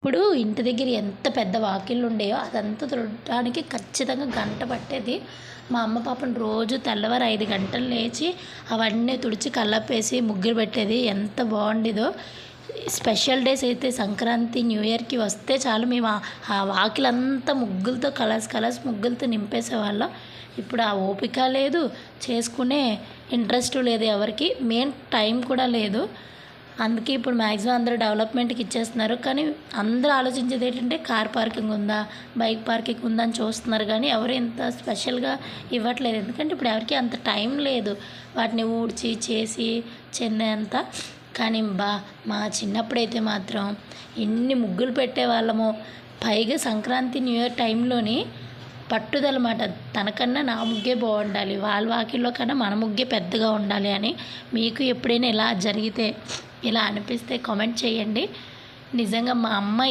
ఇప్పుడు ఇంటి దగ్గర ఎంత పెద్ద వాకిళ్ళు ఉండేయో అదంతా తుడవడానికి ఖచ్చితంగా గంట పట్టేది. మా అమ్మ పాపం రోజు తెల్లవారు 5 గంటలు లేచి అవన్నీ తుడిచి కల్లాపేసి ముగ్గులు పెట్టేది. ఎంత బాగుండేదో. స్పెషల్ డేస్ అయితే సంక్రాంతి, న్యూ ఇయర్కి వస్తే చాలు మేము ఆ వాకిలంతా ముగ్గులతో కలర్స్ ముగ్గులతో నింపేసేవాళ్ళం. ఇప్పుడు ఆ ఓపిక లేదు, చేసుకునే ఇంట్రెస్ట్ లేదు ఎవరికి, మెయిన్ టైం కూడా లేదు. అందుకే ఇప్పుడు మ్యాక్సిమం అందరూ డెవలప్మెంట్కి ఇచ్చేస్తున్నారు. కానీ అందరూ ఆలోచించేది ఏంటంటే కార్ పార్కింగ్ ఉందా, బైక్ పార్కింగ్ ఉందా అని చూస్తున్నారు. కానీ ఎవరు ఇంత స్పెషల్గా ఇవ్వట్లేదు. ఎందుకంటే ఇప్పుడు ఎవరికి అంత టైం లేదు వాటిని ఊడ్చి చేసి చెన్నేంత. కానీ మా చిన్నప్పుడైతే మాత్రం ఎన్ని ముగ్గులు పెట్టేవాళ్ళమో. పైగా సంక్రాంతి, న్యూ ఇయర్ టైంలోని పట్టుదలమాట, తనకన్నా నా ముగ్గే బాగుండాలి, వాళ్ళ వాకిల్లో కన్నా మన ముగ్గే పెద్దగా ఉండాలి అని. మీకు ఎప్పుడైనా ఇలా జరిగితే, ఇలా అనిపిస్తే కామెంట్ చేయండి. నిజంగా మా అమ్మ